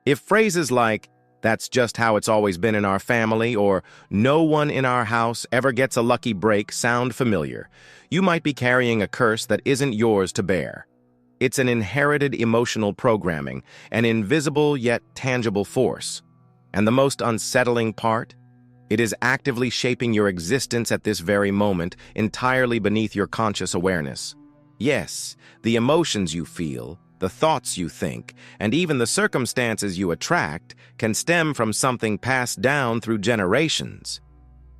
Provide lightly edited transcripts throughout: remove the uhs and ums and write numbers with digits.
If phrases like, "That's just how it's always been in our family," or "No one in our house ever gets a lucky break" sound familiar, you might be carrying a curse that isn't yours to bear. It's an inherited emotional programming, an invisible yet tangible force. And the most unsettling part? It is actively shaping your existence at this very moment, entirely beneath your conscious awareness. Yes, the emotions you feel, the thoughts you think, and even the circumstances you attract can stem from something passed down through generations.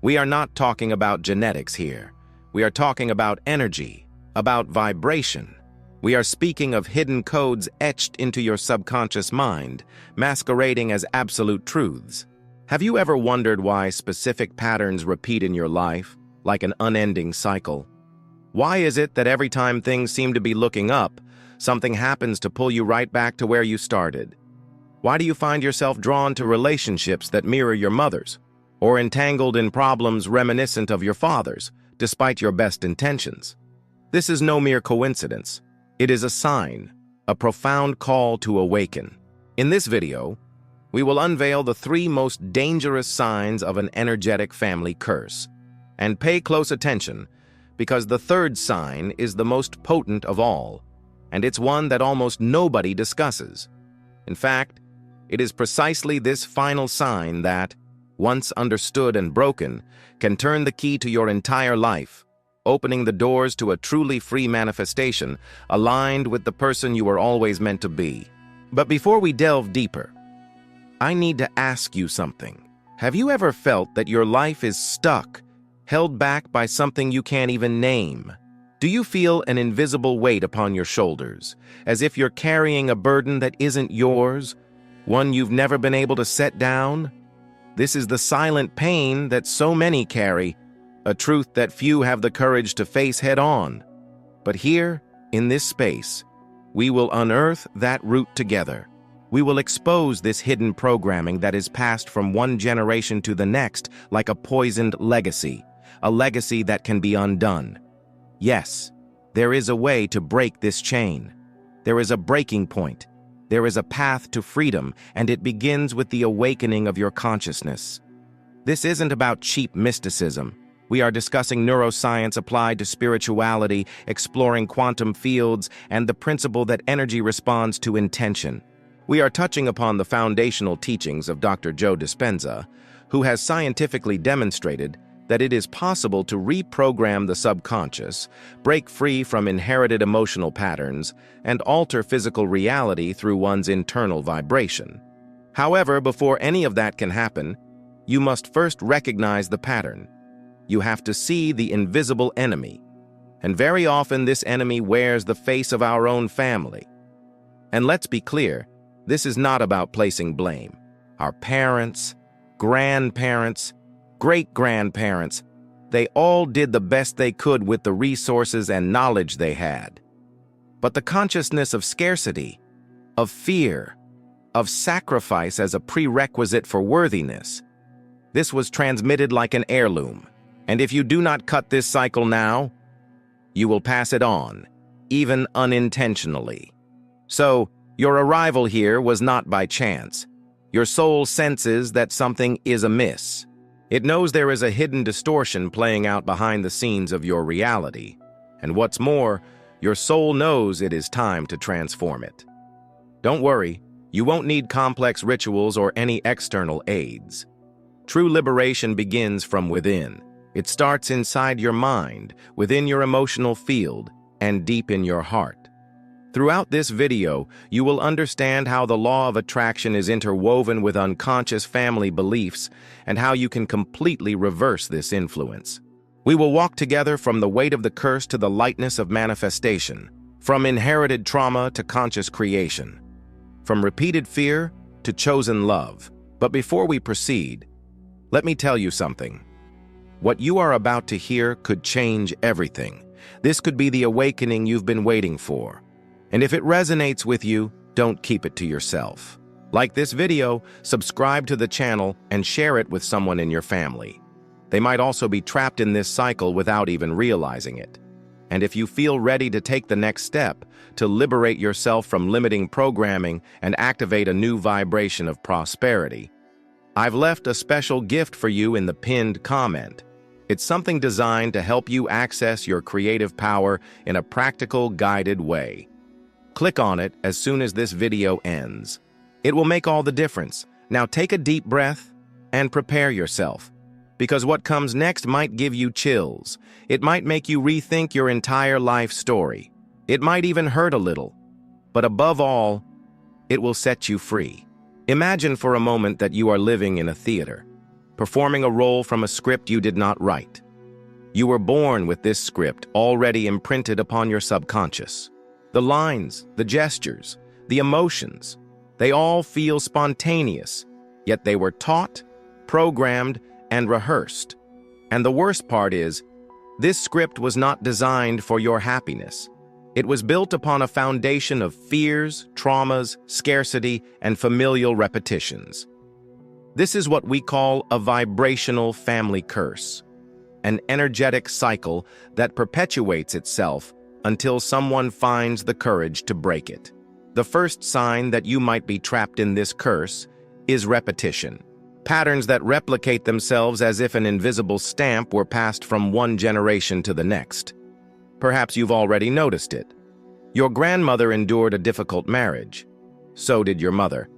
We are not talking about genetics here. We are talking about energy, about vibration. We are speaking of hidden codes etched into your subconscious mind, masquerading as absolute truths. Have you ever wondered why specific patterns repeat in your life, like an unending cycle? Why is it that every time things seem to be looking up, something happens to pull you right back to where you started? Why do you find yourself drawn to relationships that mirror your mother's, or entangled in problems reminiscent of your father's, despite your best intentions? This is no mere coincidence. It is a sign, a profound call to awaken. In this video, we will unveil the 3 most dangerous signs of an energetic family curse. And pay close attention, because the 3rd sign is the most potent of all, and it's one that almost nobody discusses. In fact, it is precisely this final sign that, once understood and broken, can turn the key to your entire life, opening the doors to a truly free manifestation aligned with the person you were always meant to be. But before we delve deeper, I need to ask you something. Have you ever felt that your life is stuck, held back by something you can't even name? Do you feel an invisible weight upon your shoulders, as if you're carrying a burden that isn't yours, one you've never been able to set down? This is the silent pain that so many carry, a truth that few have the courage to face head-on. But here, in this space, we will unearth that root together. We will expose this hidden programming that is passed from one generation to the next like a poisoned legacy, a legacy that can be undone. Yes, there is a way to break this chain. There is a breaking point. There is a path to freedom, and it begins with the awakening of your consciousness. This isn't about cheap mysticism. We are discussing neuroscience applied to spirituality, exploring quantum fields, and the principle that energy responds to intention. We are touching upon the foundational teachings of Dr. Joe Dispenza, who has scientifically demonstrated that it is possible to reprogram the subconscious, break free from inherited emotional patterns, and alter physical reality through one's internal vibration. However, before any of that can happen, you must first recognize the pattern. You have to see the invisible enemy. And very often this enemy wears the face of our own family. And let's be clear, this is not about placing blame. Our parents, grandparents, great-grandparents, they all did the best they could with the resources and knowledge they had. But the consciousness of scarcity, of fear, of sacrifice as a prerequisite for worthiness, this was transmitted like an heirloom. And if you do not cut this cycle now, you will pass it on, even unintentionally. So, your arrival here was not by chance. Your soul senses that something is amiss. It knows there is a hidden distortion playing out behind the scenes of your reality. And what's more, your soul knows it is time to transform it. Don't worry, you won't need complex rituals or any external aids. True liberation begins from within. It starts inside your mind, within your emotional field, and deep in your heart. Throughout this video, you will understand how the law of attraction is interwoven with unconscious family beliefs and how you can completely reverse this influence. We will walk together from the weight of the curse to the lightness of manifestation, from inherited trauma to conscious creation, from repeated fear to chosen love. But before we proceed, let me tell you something. What you are about to hear could change everything. This could be the awakening you've been waiting for. And if it resonates with you, don't keep it to yourself. Like this video, subscribe to the channel, and share it with someone in your family. They might also be trapped in this cycle without even realizing it. And if you feel ready to take the next step, to liberate yourself from limiting programming and activate a new vibration of prosperity, I've left a special gift for you in the pinned comment. It's something designed to help you access your creative power in a practical, guided way. Click on it as soon as this video ends. It will make all the difference. Now take a deep breath and prepare yourself, because what comes next might give you chills. It might make you rethink your entire life story. It might even hurt a little. But above all, it will set you free. Imagine for a moment that you are living in a theater, performing a role from a script you did not write. You were born with this script already imprinted upon your subconscious. The lines, the gestures, the emotions, they all feel spontaneous, yet they were taught, programmed, and rehearsed. And the worst part is, this script was not designed for your happiness. It was built upon a foundation of fears, traumas, scarcity, and familial repetitions. This is what we call a vibrational family curse, an energetic cycle that perpetuates itself until someone finds the courage to break it. The first sign that you might be trapped in this curse is repetition. Patterns that replicate themselves as if an invisible stamp were passed from one generation to the next. Perhaps you've already noticed it. Your grandmother endured a difficult marriage. So did your mother.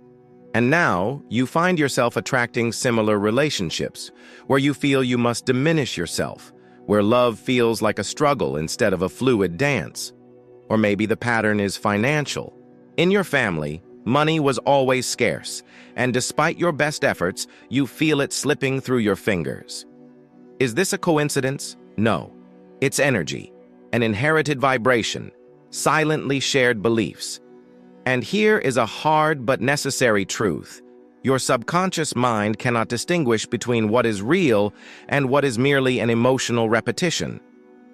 And now, you find yourself attracting similar relationships, where you feel you must diminish yourself, where love feels like a struggle instead of a fluid dance. Or maybe the pattern is financial. In your family, money was always scarce, and despite your best efforts, you feel it slipping through your fingers. Is this a coincidence? No. It's energy, an inherited vibration, silently shared beliefs. And here is a hard but necessary truth. Your subconscious mind cannot distinguish between what is real and what is merely an emotional repetition.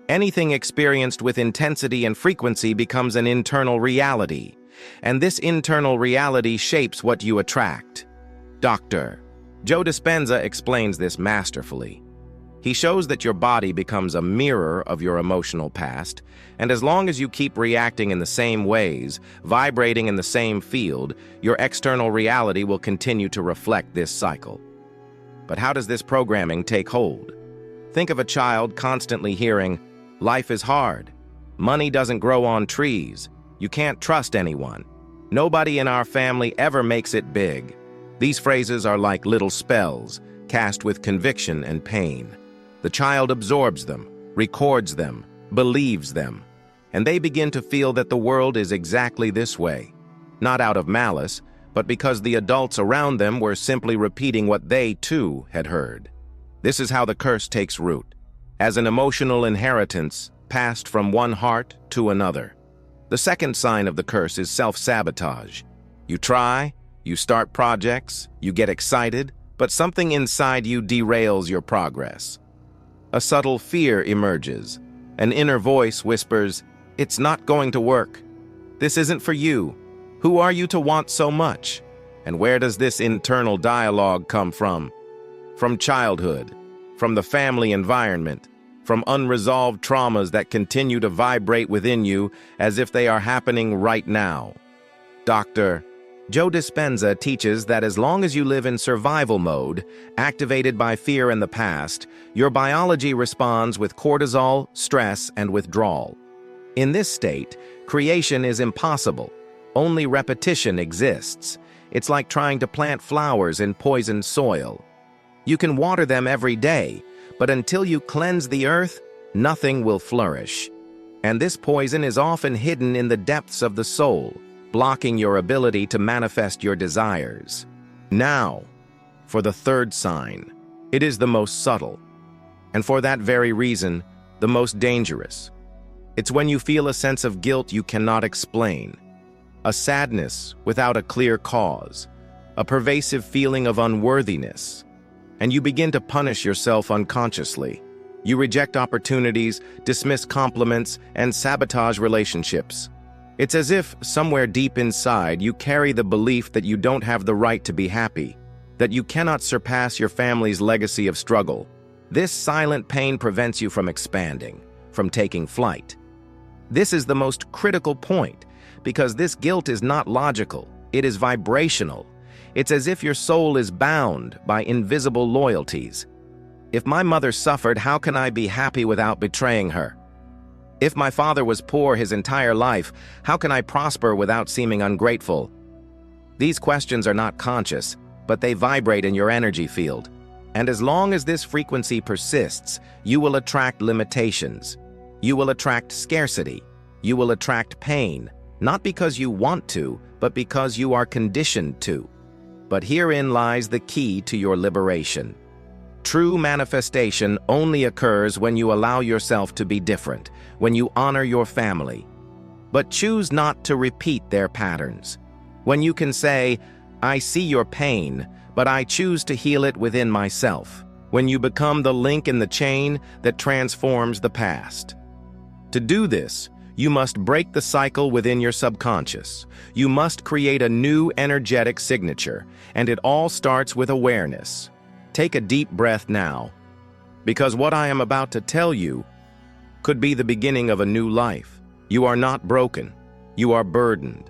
Anything experienced with intensity and frequency becomes an internal reality, and this internal reality shapes what you attract. Dr. Joe Dispenza explains this masterfully. He shows that your body becomes a mirror of your emotional past, and as long as you keep reacting in the same ways, vibrating in the same field, your external reality will continue to reflect this cycle. But how does this programming take hold? Think of a child constantly hearing, "Life is hard. Money doesn't grow on trees. You can't trust anyone. Nobody in our family ever makes it big." These phrases are like little spells, cast with conviction and pain. The child absorbs them, records them, believes them, and they begin to feel that the world is exactly this way, not out of malice, but because the adults around them were simply repeating what they, too, had heard. This is how the curse takes root, as an emotional inheritance passed from one heart to another. The second sign of the curse is self-sabotage. You try, you start projects, you get excited, but something inside you derails your progress. A subtle fear emerges. An inner voice whispers, "It's not going to work. This isn't for you. Who are you to want so much?" And where does this internal dialogue come from? From childhood, from the family environment, from unresolved traumas that continue to vibrate within you as if they are happening right now. Dr. Joe Dispenza teaches that as long as you live in survival mode, activated by fear in the past, your biology responds with cortisol, stress, and withdrawal. In this state, creation is impossible. Only repetition exists. It's like trying to plant flowers in poisoned soil. You can water them every day, but until you cleanse the earth, nothing will flourish. And this poison is often hidden in the depths of the soul, blocking your ability to manifest your desires. Now, for the third sign. It is the most subtle, and for that very reason, the most dangerous. It's when you feel a sense of guilt you cannot explain, a sadness without a clear cause, a pervasive feeling of unworthiness, and you begin to punish yourself unconsciously. You reject opportunities, dismiss compliments, and sabotage relationships. It's as if, somewhere deep inside, you carry the belief that you don't have the right to be happy, that you cannot surpass your family's legacy of struggle. This silent pain prevents you from expanding, from taking flight. This is the most critical point, because this guilt is not logical, it is vibrational. It's as if your soul is bound by invisible loyalties. If my mother suffered, how can I be happy without betraying her? If my father was poor his entire life, how can I prosper without seeming ungrateful? These questions are not conscious, but they vibrate in your energy field. And as long as this frequency persists, you will attract limitations. You will attract scarcity. You will attract pain, not because you want to, but because you are conditioned to. But herein lies the key to your liberation. True manifestation only occurs when you allow yourself to be different, when you honor your family. But choose not to repeat their patterns. When you can say, I see your pain, but I choose to heal it within myself. When you become the link in the chain that transforms the past. To do this, you must break the cycle within your subconscious. You must create a new energetic signature, and it all starts with awareness. Take a deep breath now, because what I am about to tell you could be the beginning of a new life. You are not broken. You are burdened.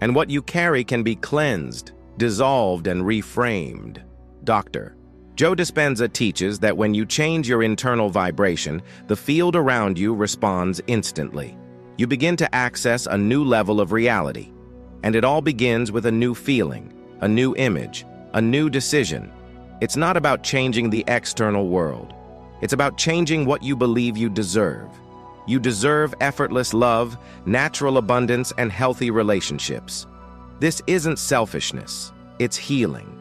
And what you carry can be cleansed, dissolved, and reframed. Dr. Joe Dispenza teaches that when you change your internal vibration, the field around you responds instantly. You begin to access a new level of reality. And it all begins with a new feeling, a new image, a new decision. It's not about changing the external world. It's about changing what you believe you deserve. You deserve effortless love, natural abundance, and healthy relationships. This isn't selfishness, it's healing.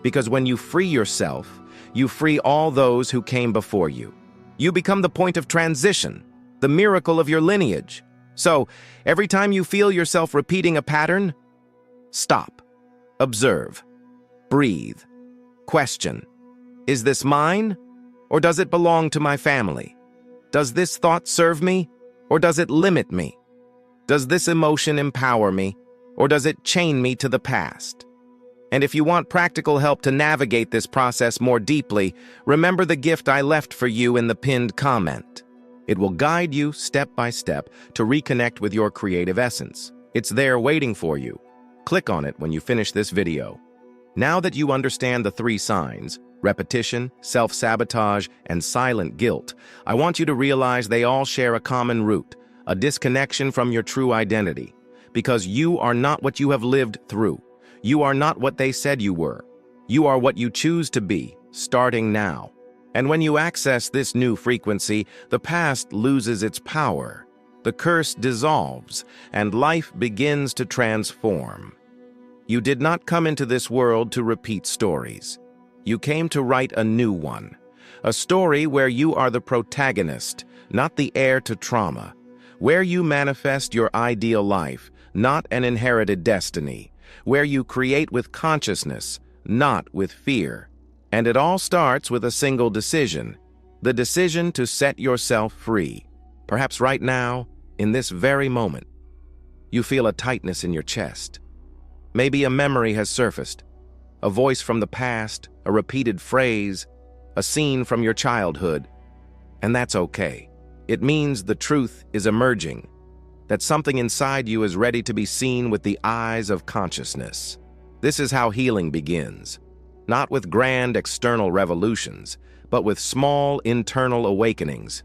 Because when you free yourself, you free all those who came before you. You become the point of transition, the miracle of your lineage. So, every time you feel yourself repeating a pattern, stop, observe, breathe, question. Is this mine, or does it belong to my family? Does this thought serve me, or does it limit me? Does this emotion empower me, or does it chain me to the past? And if you want practical help to navigate this process more deeply, remember the gift I left for you in the pinned comment. It will guide you step by step to reconnect with your creative essence. It's there waiting for you. Click on it when you finish this video. Now that you understand the 3 signs, repetition, self-sabotage, and silent guilt, I want you to realize they all share a common root, a disconnection from your true identity. Because you are not what you have lived through. You are not what they said you were. You are what you choose to be, starting now. And when you access this new frequency, the past loses its power. The curse dissolves, and life begins to transform. You did not come into this world to repeat stories. You came to write a new one. A story where you are the protagonist, not the heir to trauma. Where you manifest your ideal life, not an inherited destiny. Where you create with consciousness, not with fear. And it all starts with a single decision, the decision to set yourself free. Perhaps right now, in this very moment, you feel a tightness in your chest. Maybe a memory has surfaced, a voice from the past, a repeated phrase, a scene from your childhood. And that's okay. It means the truth is emerging, that something inside you is ready to be seen with the eyes of consciousness. This is how healing begins, not with grand external revolutions, but with small internal awakenings,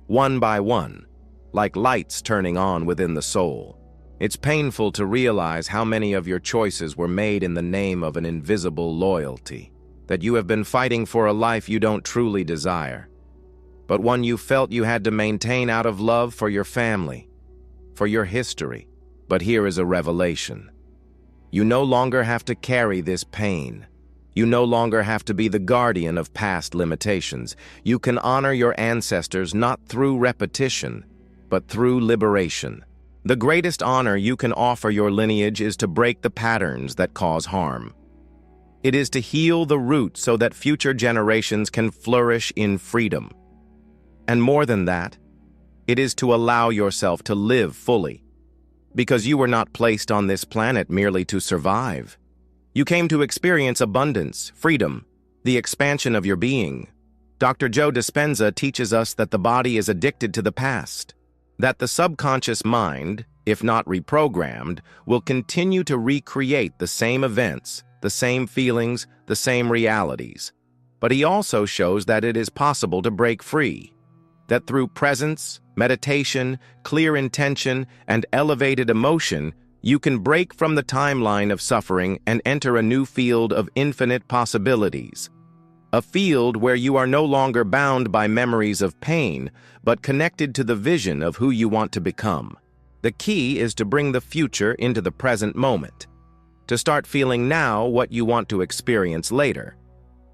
one by one, like lights turning on within the soul. It's painful to realize how many of your choices were made in the name of an invisible loyalty, that you have been fighting for a life you don't truly desire, but one you felt you had to maintain out of love for your family, for your history. But here is a revelation. You no longer have to carry this pain. You no longer have to be the guardian of past limitations. You can honor your ancestors not through repetition, but through liberation. The greatest honor you can offer your lineage is to break the patterns that cause harm. It is to heal the root so that future generations can flourish in freedom. And more than that, it is to allow yourself to live fully. Because you were not placed on this planet merely to survive. You came to experience abundance, freedom, the expansion of your being. Dr. Joe Dispenza teaches us that the body is addicted to the past. That the subconscious mind, if not reprogrammed, will continue to recreate the same events, the same feelings, the same realities. But he also shows that it is possible to break free. That through presence, meditation, clear intention, and elevated emotion, you can break from the timeline of suffering and enter a new field of infinite possibilities. A field where you are no longer bound by memories of pain, but connected to the vision of who you want to become. The key is to bring the future into the present moment, to start feeling now what you want to experience later,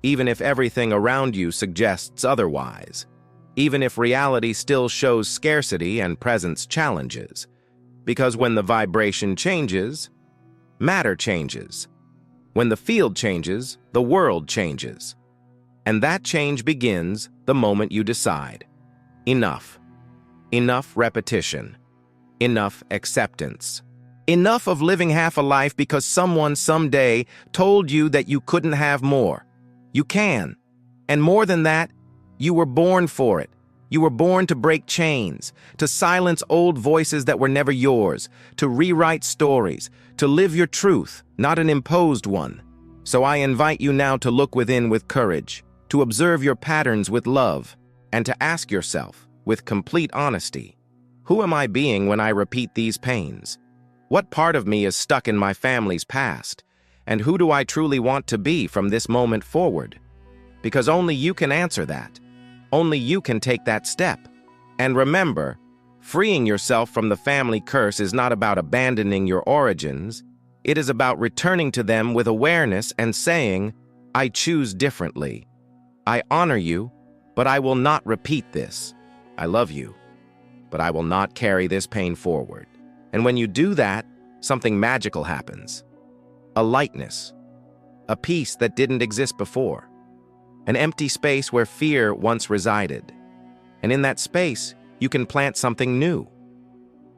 even if everything around you suggests otherwise, even if reality still shows scarcity and presence challenges. Because when the vibration changes, matter changes. When the field changes, the world changes. And that change begins the moment you decide. Enough. Enough repetition. Enough acceptance. Enough of living half a life because someone someday told you that you couldn't have more. You can. And more than that, you were born for it. You were born to break chains, to silence old voices that were never yours, to rewrite stories, to live your truth, not an imposed one. So I invite you now to look within with courage, to observe your patterns with love, and to ask yourself, with complete honesty, who am I being when I repeat these pains? What part of me is stuck in my family's past? And who do I truly want to be from this moment forward? Because only you can answer that. Only you can take that step. And remember, freeing yourself from the family curse is not about abandoning your origins. It is about returning to them with awareness and saying, I choose differently. I honor you, but I will not repeat this. I love you, but I will not carry this pain forward. And when you do that, something magical happens. A lightness, a peace that didn't exist before, an empty space where fear once resided. And in that space, you can plant something new,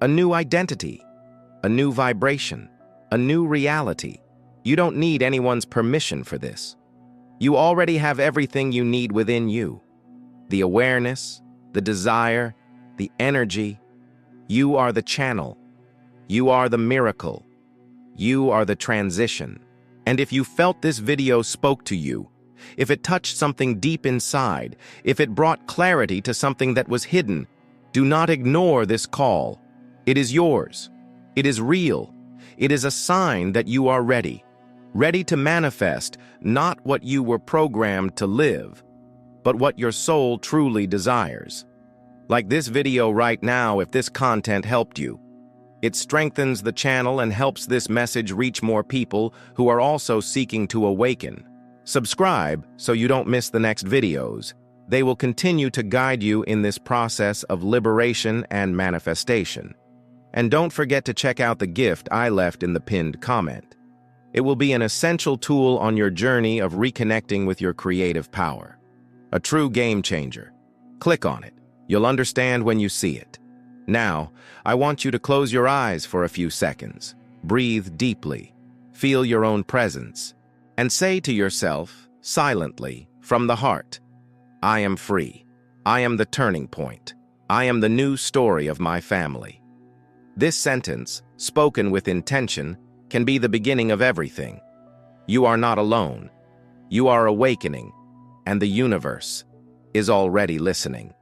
a new identity, a new vibration, a new reality. You don't need anyone's permission for this. You already have everything you need within you. The awareness, the desire, the energy. You are the channel. You are the miracle. You are the transition. And if you felt this video spoke to you, if it touched something deep inside, if it brought clarity to something that was hidden, do not ignore this call. It is yours. It is real. It is a sign that you are ready. Ready to manifest not what you were programmed to live, but what your soul truly desires. Like this video right now, if this content helped you, it strengthens the channel and helps this message reach more people who are also seeking to awaken. Subscribe so you don't miss the next videos. They will continue to guide you in this process of liberation and manifestation. And don't forget to check out the gift I left in the pinned comment. It will be an essential tool on your journey of reconnecting with your creative power. A true game changer. Click on it. You'll understand when you see it. Now, I want you to close your eyes for a few seconds. Breathe deeply. Feel your own presence. And say to yourself, silently, from the heart, I am free. I am the turning point. I am the new story of my family. This sentence, spoken with intention, can be the beginning of everything. You are not alone. You are awakening, and the universe is already listening.